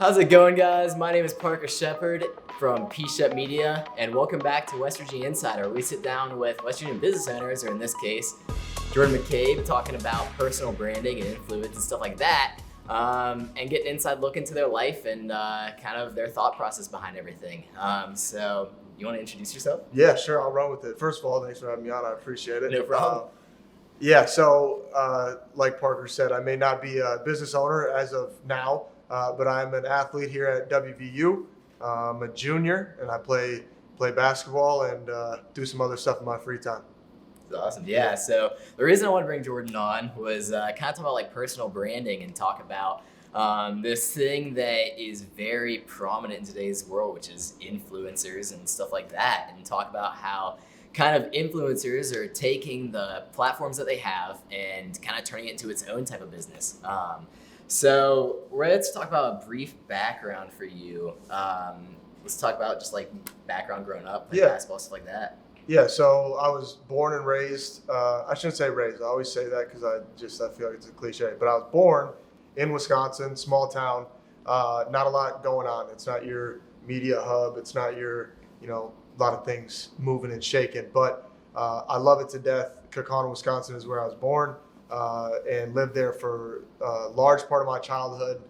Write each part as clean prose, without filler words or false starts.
How's it going, guys? My name is Parker Shepard from P-Shep Media, and welcome back to West Virginia Insider. We sit down with West Virginia business owners, or in this case, Jordan McCabe, talking about personal branding and influence and stuff like that, and get an inside look into their life and kind of their thought process behind everything. So, you want to introduce yourself? Yeah, sure. I'll run with it. First of all, thanks for having me on. I appreciate it. No problem. Like Parker said, I may not be a business owner as of now, but I'm an athlete here at WVU. I'm a junior, and I play basketball and do some other stuff in my free time. That's awesome. Yeah, so the reason I want to bring Jordan on was kind of talk about like personal branding and talk about this thing that is very prominent in today's world, which is influencers and stuff like that, and talk about how kind of influencers are taking the platforms that they have and kind of turning it into its own type of business. So let's talk about a brief background for you. Let's talk about just like background growing up, like basketball, stuff like that. Yeah, so I was born and raised, I shouldn't say raised, I always say that because I feel like it's a cliche, but I was born in Wisconsin, small town, not a lot going on. It's not your media hub, it's not your, a lot of things moving and shaking, but I love it to death. Kaukauna, Wisconsin is where I was born and lived there for a large part of my childhood,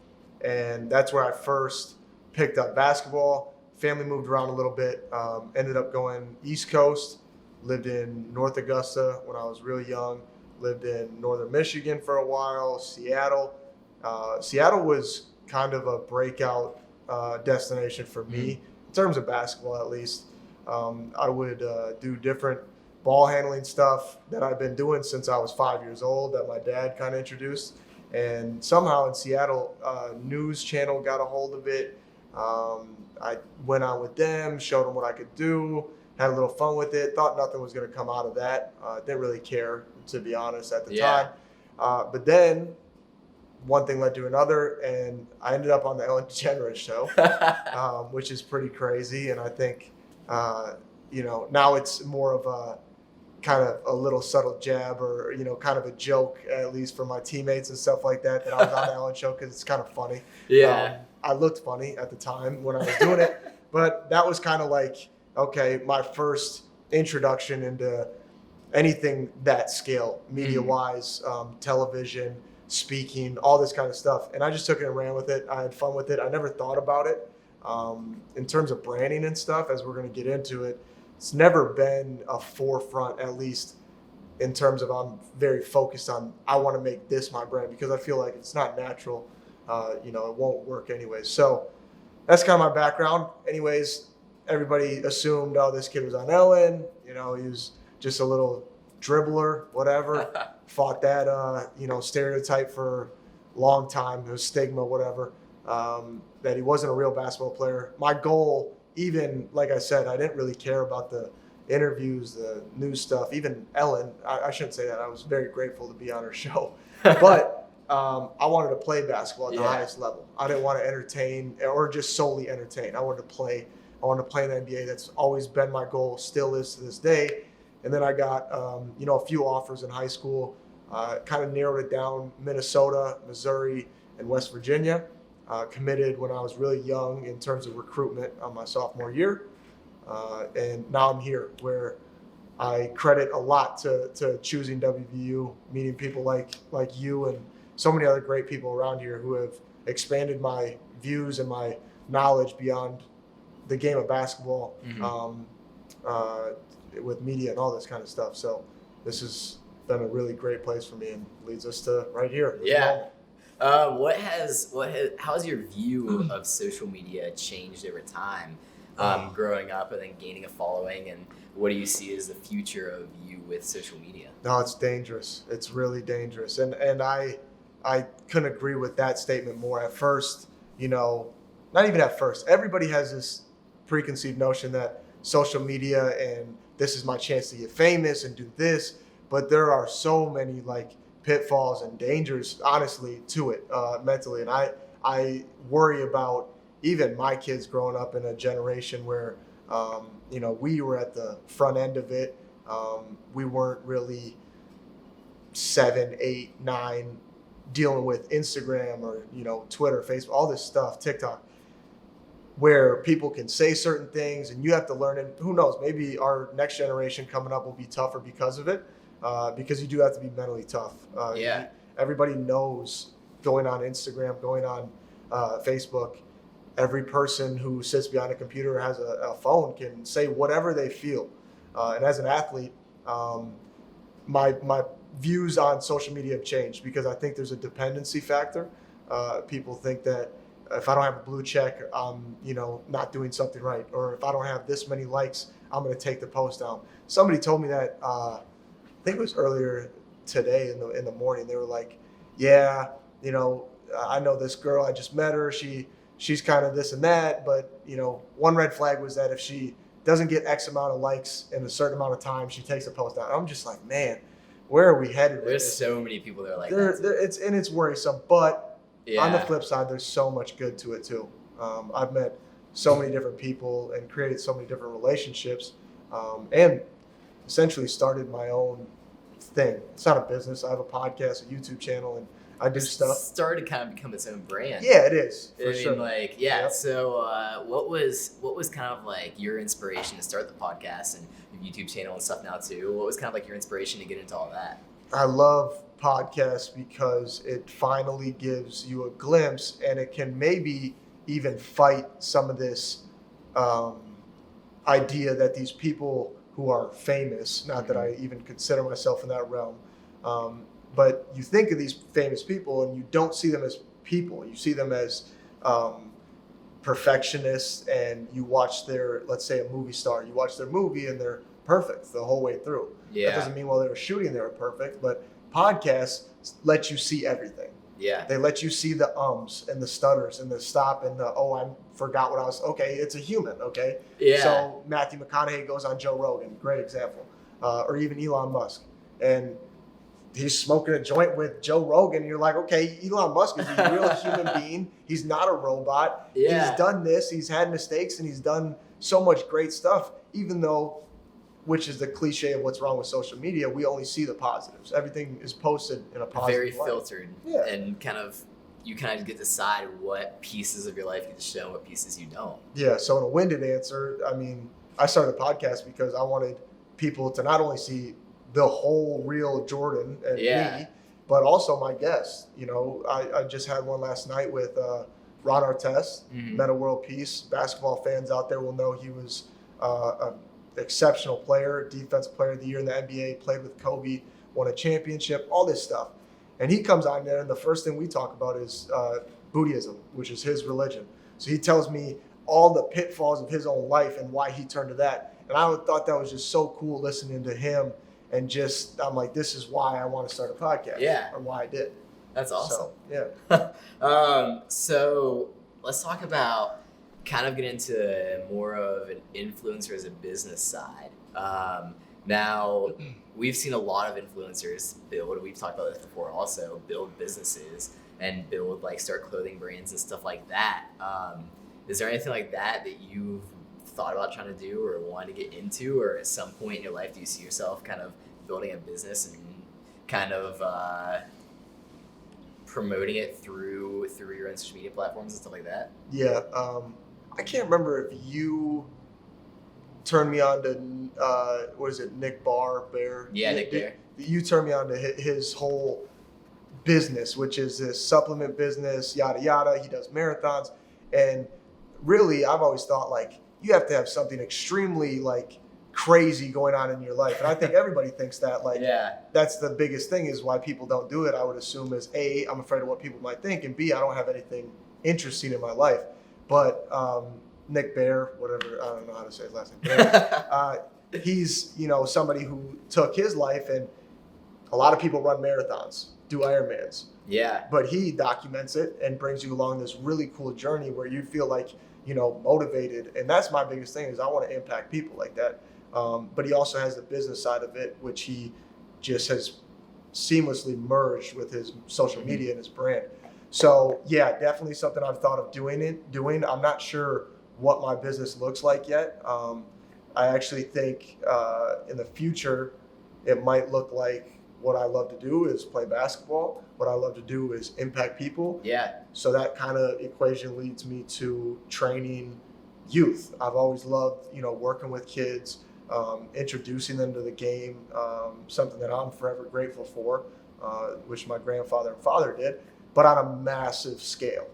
and that's where I first picked up basketball. Family moved around a little bit, ended up going East Coast, lived in North Augusta when I was really young, lived in Northern Michigan for a while, Seattle. Seattle was kind of a breakout destination for me, in terms of basketball at least. I would do different ball handling stuff that I've been doing since I was 5 years old that my dad kind of introduced. And somehow in Seattle, news channel got a hold of it. I went on with them, showed them what I could do, had a little fun with it, thought nothing was going to come out of that. Didn't really care, to be honest, at the time. But then one thing led to another, and I ended up on the Ellen DeGeneres show, which is pretty crazy. And I think, now it's more of a kind of a little subtle jab or, kind of a joke, at least for my teammates and stuff like that I was on the Ellen show because it's kind of funny. Yeah. I looked funny at the time when I was doing it, but that was kind of like, okay, my first introduction into anything that scale, media-wise, television, speaking, all this kind of stuff. And I just took it and ran with it. I had fun with it. I never thought about it. In terms of branding and stuff, as we're going to get into it, it's never been a forefront, at least in terms of I'm very focused on, I want to make this my brand because I feel like it's not natural. It won't work anyways. So that's kind of my background. Anyways, everybody assumed, oh, this kid was on Ellen. He was just a little dribbler, whatever. Fought that, stereotype for a long time. It was stigma, whatever, that he wasn't a real basketball player. My goal, even, like I said, I didn't really care about the interviews, the news stuff, even Ellen. I shouldn't say that. I was very grateful to be on her show. But I wanted to play basketball at the highest level. I didn't want to entertain or just solely entertain. I wanted to play. I wanted to play in the NBA. That's always been my goal, still is to this day. And then I got, a few offers in high school, kind of narrowed it down, Minnesota, Missouri, and West Virginia. Committed when I was really young in terms of recruitment on my sophomore year. And now I'm here where I credit a lot to choosing WVU, meeting people like you and so many other great people around here who have expanded my views and my knowledge beyond the game of basketball, with media and all this kind of stuff. So this has been a really great place for me and leads us to right here. Yeah. How has your view of social media changed over time, growing up and then gaining a following, and what do you see as the future of you with social media? No, it's dangerous. It's really dangerous. And I couldn't agree with that statement more. At first, not even at first, everybody has this preconceived notion that social media and this is my chance to get famous and do this, but there are so many pitfalls and dangers, honestly, to it mentally. And I worry about even my kids growing up in a generation where, we were at the front end of it. We weren't really 7, 8, 9, dealing with Instagram or, Twitter, Facebook, all this stuff, TikTok, where people can say certain things and you have to learn it. Who knows, maybe our next generation coming up will be tougher because of it, because you do have to be mentally tough. Everybody knows going on Instagram, going on Facebook, every person who sits behind a computer or has a phone can say whatever they feel. And as an athlete, my views on social media have changed because I think there's a dependency factor. People think that if I don't have a blue check, I'm not doing something right, or if I don't have this many likes, I'm going to take the post down. Somebody told me that I think it was earlier today in the morning. They were like, "Yeah, I know this girl. I just met her. She's kind of this and that, but one red flag was that if she doesn't get X amount of likes in a certain amount of time, she takes the post down." I'm just like, man, where are we headed? There's so many people that are like that. It's worrisome, but on the flip side, there's so much good to it too. I've met so many different people and created so many different relationships, and essentially started my own thing. It's not a business. I have a podcast, a YouTube channel, and I do stuff. Started to kind of become its own brand. Yeah, it is. Sure. So what was kind of like your inspiration to start the podcast and your YouTube channel and stuff now too? What was kind of like your inspiration to get into all that? I love podcasts because it finally gives you a glimpse, and it can maybe even fight some of this idea that these people who are famous, not that I even consider myself in that realm, but you think of these famous people and you don't see them as people. You see them as perfectionists, and you watch let's say a movie star, you watch their movie and they're perfect the whole way through. Yeah. That doesn't mean while they were shooting they were perfect, but podcasts let you see everything. Yeah. They let you see the ums and the stutters and the stop and I forgot what I was. Okay, it's a human. Okay. Yeah. So Matthew McConaughey goes on Joe Rogan, great example, or even Elon Musk, and he's smoking a joint with Joe Rogan. And you're like, okay, Elon Musk is a real human being. He's not a robot. Yeah. He's done this. He's had mistakes, and he's done so much great stuff. Even though, which is the cliche of what's wrong with social media, we only see the positives. Everything is posted in a positive very light. Filtered. Yeah. And you kind of get to decide what pieces of your life you get to show and what pieces you don't. Yeah. So in a winded answer, I mean, I started a podcast because I wanted people to not only see the whole real Jordan and me, but also my guests. I just had one last night with Ron Artest, Meta World Peace. Basketball fans out there will know he was an exceptional player, defensive player of the year in the NBA, played with Kobe, won a championship, all this stuff. And he comes on there, and the first thing we talk about is Buddhism, which is his religion. So he tells me all the pitfalls of his own life and why he turned to that. And I thought that was just so cool listening to him. And I'm like, this is why I want to start a podcast. Yeah. Or why I did. That's awesome. So, yeah. So let's talk about kind of get into more of an influencer as a business side. Now, we've seen a lot of influencers we've talked about this before also, build businesses and start clothing brands and stuff like that. Is there anything like that you've thought about trying to do or want to get into, or at some point in your life do you see yourself kind of building a business and kind of promoting it through your own social media platforms and stuff like that? Yeah. I can't remember if you turned me on to Nick Bear? Yeah, Nick Bear. You turned me on to his whole business, which is this supplement business, yada yada. He does marathons, and really, I've always thought you have to have something extremely crazy going on in your life, and I think everybody thinks that. That's the biggest thing is why people don't do it. I would assume is A, I'm afraid of what people might think, and B, I don't have anything interesting in my life. But Nick Bear, whatever, I don't know how to say his last name. He's somebody who took his life, and a lot of people run marathons, do Ironmans. Yeah. But he documents it and brings you along this really cool journey where you feel motivated. And that's my biggest thing is I want to impact people like that. But he also has the business side of it, which he just has seamlessly merged with his social media and his brand. So yeah, definitely something I've thought of doing. I'm not sure what my business looks like yet. I actually think in the future, it might look like what I love to do is play basketball. What I love to do is impact people. Yeah. So that kind of equation leads me to training youth. I've always loved, working with kids, introducing them to the game, something that I'm forever grateful for, which my grandfather and father did, but on a massive scale.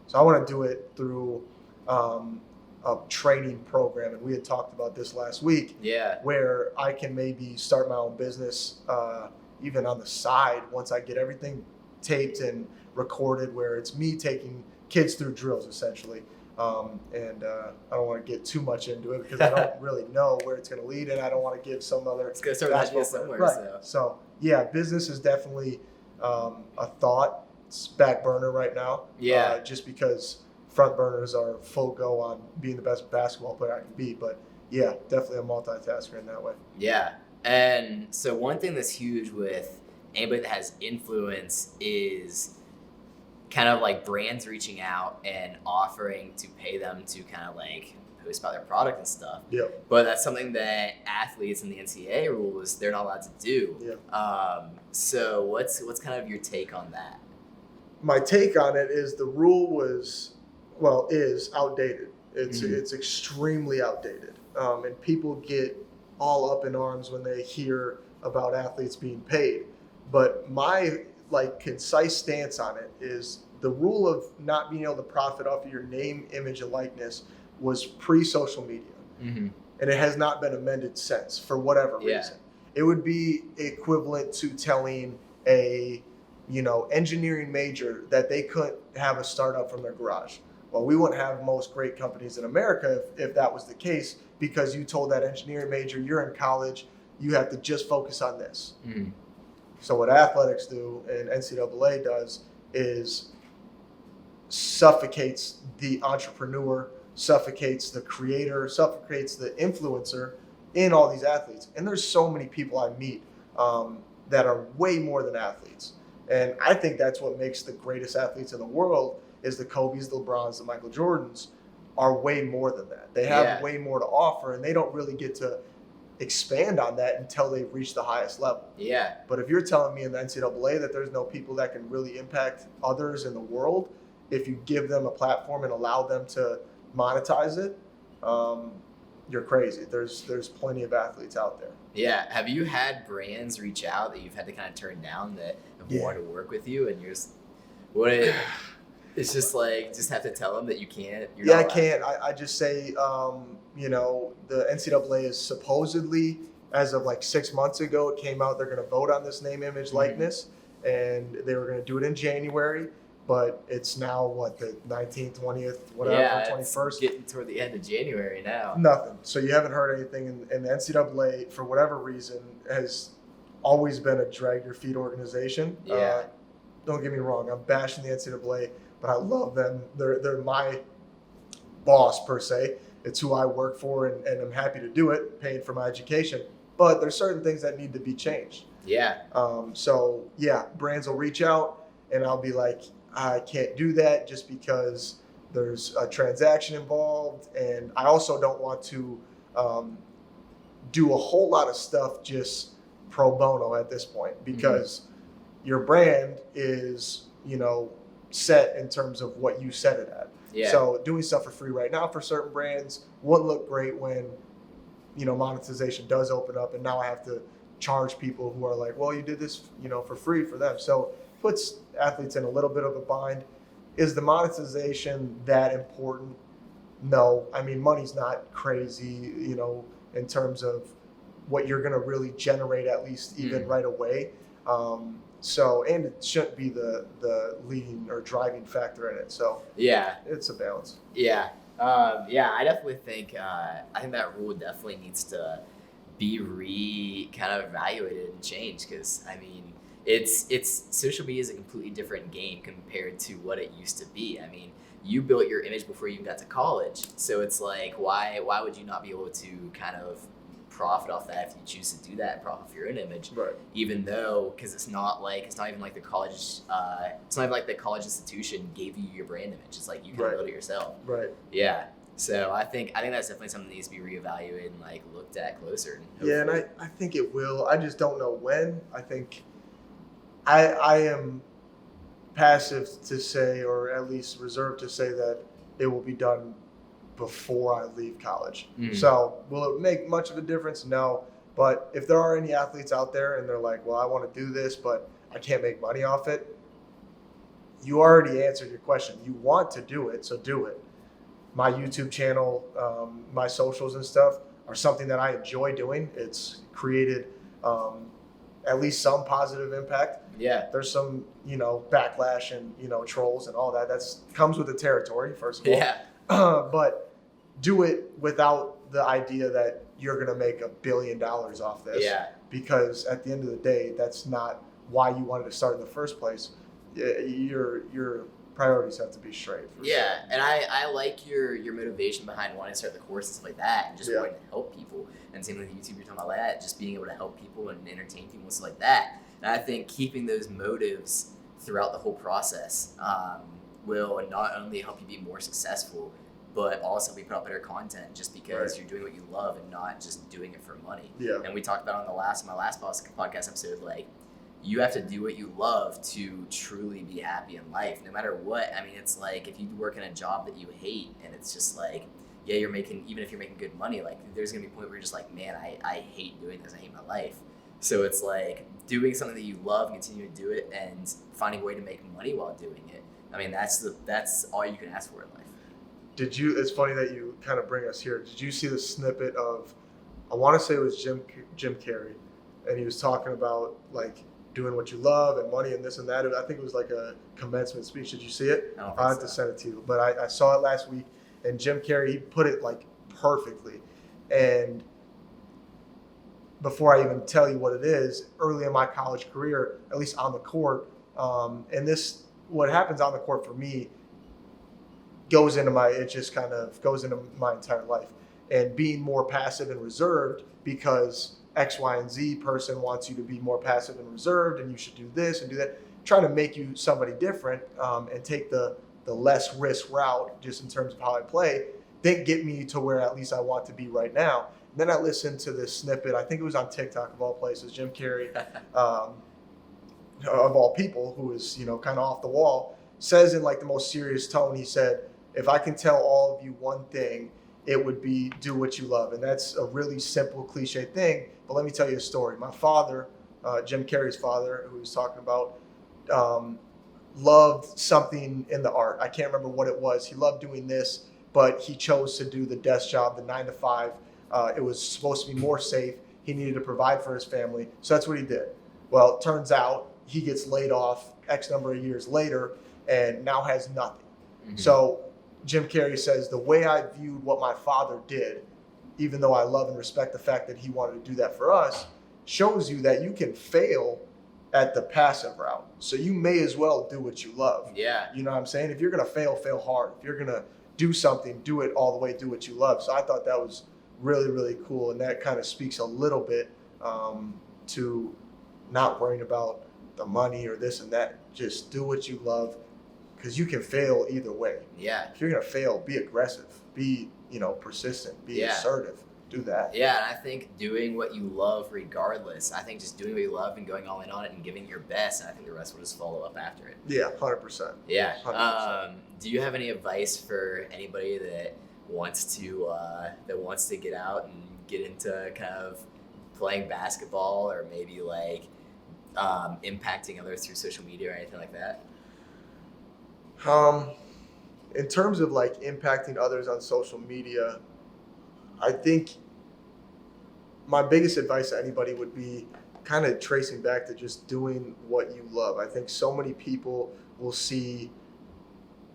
So I want to do it through a training program, and we had talked about this last week. Yeah. Where I can maybe start my own business, even on the side, once I get everything taped and recorded, where it's me taking kids through drills essentially. And I don't want to get too much into it because I don't really know where it's going to lead, and I don't want to give some other. It's going to start with idea somewhere. Right. So yeah, business is definitely a thought. It's back burner right now. Yeah. Just because front burners are full go on being the best basketball player I can be, but yeah, definitely a multitasker in that way. Yeah. And so one thing that's huge with anybody that has influence is kind of like brands reaching out and offering to pay them to kind of like post about their product and stuff. Yeah. But that's something that athletes in the NCAA rules, they're not allowed to do. Yeah. So what's kind of your take on that? My take on it is the rule is outdated. It's extremely outdated. And people get all up in arms when they hear about athletes being paid. But my concise stance on it is the rule of not being able to profit off of your name, image, and likeness was pre-social media. Mm-hmm. And it has not been amended since for whatever reason. It would be equivalent to telling a engineering major that they couldn't have a startup from their garage. Well, we wouldn't have most great companies in America if that was the case, because you told that engineering major, you're in college, you have to just focus on this. Mm-hmm. So what athletics do and NCAA does is suffocates the entrepreneur, suffocates the creator, suffocates the influencer in all these athletes. And there's so many people I meet that are way more than athletes. And I think that's what makes the greatest athletes in the world is the Kobe's, the LeBrons, the Michael Jordans are way more than that. They have way more to offer, and they don't really get to expand on that until they've reached the highest level. Yeah. But if you're telling me in the NCAA that there's no people that can really impact others in the world, if you give them a platform and allow them to monetize it, you're crazy. There's plenty of athletes out there. Yeah. Have you had brands reach out that you've had to kind of turn down that have wanted to work with you, and you're just it's just just have to tell them that you can't. I can't. I just say, the NCAA is supposedly, as of 6 months ago, it came out, they're going to vote on this name, image, likeness, and they were going to do it in January, but it's now, the 19th, 20th, whatever, 21st? It's getting toward the end of January now. Nothing. So you haven't heard anything, and the NCAA, for whatever reason, has always been a drag your feet organization. Yeah. Don't get me wrong, I'm bashing the NCAA, but I love them. They're my boss, per se. It's who I work for, and I'm happy to do it, paying for my education. But there's certain things that need to be changed. Yeah. So, brands will reach out, and I'll be like, I can't do that just because there's a transaction involved. And I also don't want to do a whole lot of stuff just pro bono at this point, because your brand is, set in terms of what you set it at. Yeah. So doing stuff for free right now for certain brands wouldn't look great when, monetization does open up, and now I have to charge people who are like, well, you did this, for free for them. So puts athletes in a little bit of a bind. Is the monetization that important? No. I mean, money's not crazy, in terms of what you're going to really generate, at least even right away. And it shouldn't be the leading or driving factor in it. So it's a balance. Yeah. I definitely think I think that rule definitely needs to be kind of evaluated and changed, because I mean it's social media is a completely different game compared to what it used to be. I mean, you built your image before you even got to college, so it's like why would you not be able to kind of profit off that if you choose to do that and profit off your own image? Right. Even though, because it's not even like the college institution gave you your brand image. It's like you can build it yourself. Right. Yeah. So I think that's definitely something that needs to be reevaluated and looked at closer. And I think it will. I just don't know when. I think I am passive to say, or at least reserved to say, that it will be done before I leave college. So will it make much of a difference? No. But if there are any athletes out there and they're like, well, I want to do this, but I can't make money off it, you already answered your question. You want to do it, so do it. My YouTube channel, my socials and stuff are something that I enjoy doing. It's created at least some positive impact. Yeah. There's some, backlash and, trolls and all that. That's comes with the territory, first of all. Yeah. But do it without the idea that you're going to make $1 billion off this. Yeah. Because at the end of the day, that's not why you wanted to start in the first place. Your priorities have to be straight. Yeah, and I like your motivation behind wanting to start the course and stuff like that, and just wanting to help people. And same with YouTube, you're talking about like that, just being able to help people and entertain people and stuff like that. And I think keeping those motives throughout the whole process will not only help you be more successful, but also we put out better content just because you're doing what you love and not just doing it for money. Yeah. And we talked about on my last podcast episode, like, you have to do what you love to truly be happy in life, no matter what. I mean, it's like if you work in a job that you hate and it's just like, yeah, even if you're making good money, like there's going to be a point where you're just like, man, I hate doing this. I hate my life. So it's like doing something that you love and continue to do it and finding a way to make money while doing it. I mean, that's all you can ask for in life. It's funny that you kind of bring us here. Did you see the snippet of, I want to say it was Jim Carrey, and he was talking about like doing what you love and money and this and that. I think it was like a commencement speech. Did you see it? I have to send it to you. But I saw it last week, and Jim Carrey, he put it like perfectly. And before I even tell you what it is, early in my college career, at least on the court, and this, what happens on the court for me goes into my entire life. And being more passive and reserved because X, Y, and Z person wants you to be more passive and reserved, and you should do this and do that, trying to make you somebody different and take the less risk route just in terms of how I play, didn't get me to where at least I want to be right now. And then I listened to this snippet, I think it was on TikTok of all places, Jim Carrey, of all people, who is, kind of off the wall, says in like the most serious tone, he said, if I can tell all of you one thing, it would be do what you love. And that's a really simple cliche thing, but let me tell you a story. My father, Jim Carrey's father, who he was talking about, loved something in the art. I can't remember what it was. He loved doing this, but he chose to do the desk job, the 9 to 5. It was supposed to be more safe. He needed to provide for his family. So that's what he did. Well, it turns out he gets laid off X number of years later and now has nothing. Mm-hmm. So Jim Carrey says, the way I viewed what my father did, even though I love and respect the fact that he wanted to do that for us, shows you that you can fail at the passive route. So you may as well do what you love. Yeah. You know what I'm saying? If you're going to fail hard. If you're going to do something, do it all the way, do what you love. So I thought that was really, really cool. And that kind of speaks a little bit to not worrying about the money or this and that. Just do what you love, because you can fail either way. Yeah. If you're going to fail, be aggressive, be, persistent, be assertive, do that. Yeah. And I think doing what you love regardless, I think just doing what you love and going all in on it and giving your best, and I think the rest will just follow up after it. Yeah, 100%. Yeah. 100%. Do you have any advice for anybody that wants to get out and get into kind of playing basketball, or maybe like impacting others through social media or anything like that? In terms of like impacting others on social media, I think my biggest advice to anybody would be kind of tracing back to just doing what you love. I think so many people will see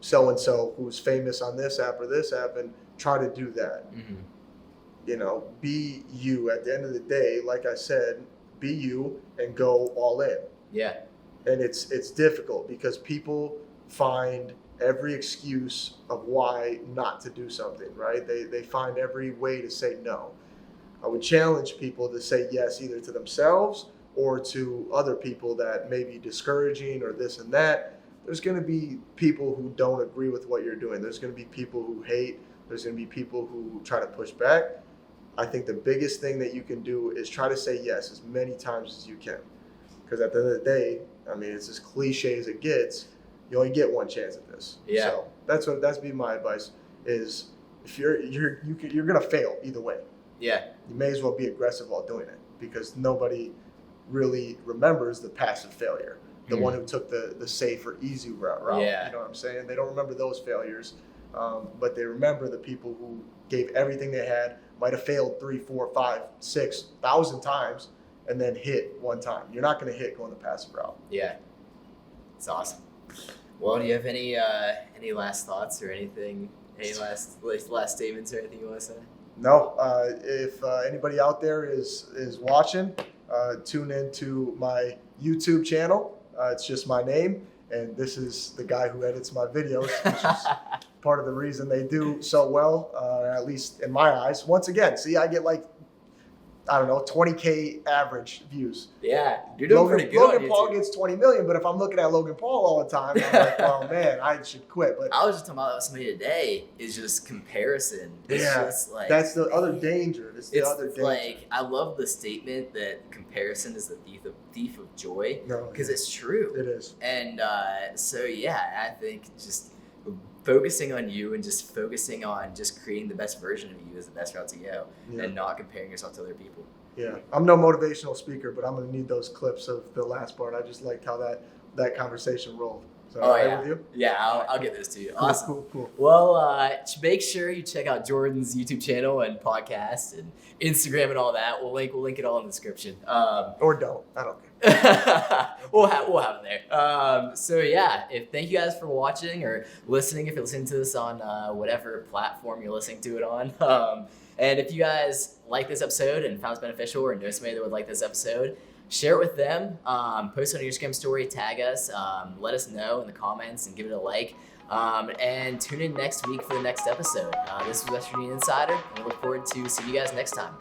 so-and-so who's famous on this app or this app and try to do that. Mm-hmm. Be you. At the end of the day, like I said, be you and go all in. Yeah. And it's difficult because people find every excuse of why not to do something, right? They find every way to say no. I would challenge people to say yes, either to themselves or to other people that may be discouraging or this and that. There's going to be people who don't agree with what you're doing. There's going to be people who hate. There's going to be people who try to push back. I think the biggest thing that you can do is try to say yes as many times as you can. Because at the end of the day, I mean, it's as cliche as it gets. You only get one chance at this. Yeah. So that's be my advice is if you're gonna fail either way. Yeah. You may as well be aggressive while doing it because nobody really remembers the passive failure, the one who took the safe or easy route. Yeah. You know what I'm saying? They don't remember those failures, but they remember the people who gave everything they had, might have failed 3, 4, 5, 6,000 times, and then hit one time. You're not going to hit going the passive route. Yeah. It's awesome. Well, do you have any last thoughts or anything? Any last statements or anything you want to say? No. If anybody out there is watching, tune into my YouTube channel. It's just my name, and this is the guy who edits my videos, which is part of the reason they do so well, at least in my eyes. Once again, see, I get like, I don't know, 20K average views. Yeah, you're doing pretty good. Logan Paul gets 20 million, but if I'm looking at Logan Paul all the time, I'm like, well, man, I should quit. But I was just talking about that with somebody today. Is just comparison. It's just like, that's the other danger. It's the other danger. Like, I love the statement that comparison is the thief of joy, because it's true. It is. And so yeah, I think just focusing on you and just focusing on just creating the best version of you is the best route to go, and not comparing yourself to other people. Yeah, I'm no motivational speaker, but I'm gonna need those clips of the last part. I just liked how that conversation rolled. So, with you? Yeah, I'll get those to you. Awesome. Cool. Well, make sure you check out Jordan's YouTube channel and podcast and Instagram and all that. We'll link it all in the description. Or don't. I don't care. we'll have it there. So yeah, thank you guys for watching or listening. If you're listening to this on whatever platform you're listening to it on, and if you guys like this episode and found it beneficial or know somebody that would like this episode, share it with them. Post it on your Instagram story, tag us, let us know in the comments and give it a like. And tune in next week for the next episode. This was West Virginia Insider, and we look forward to seeing you guys next time.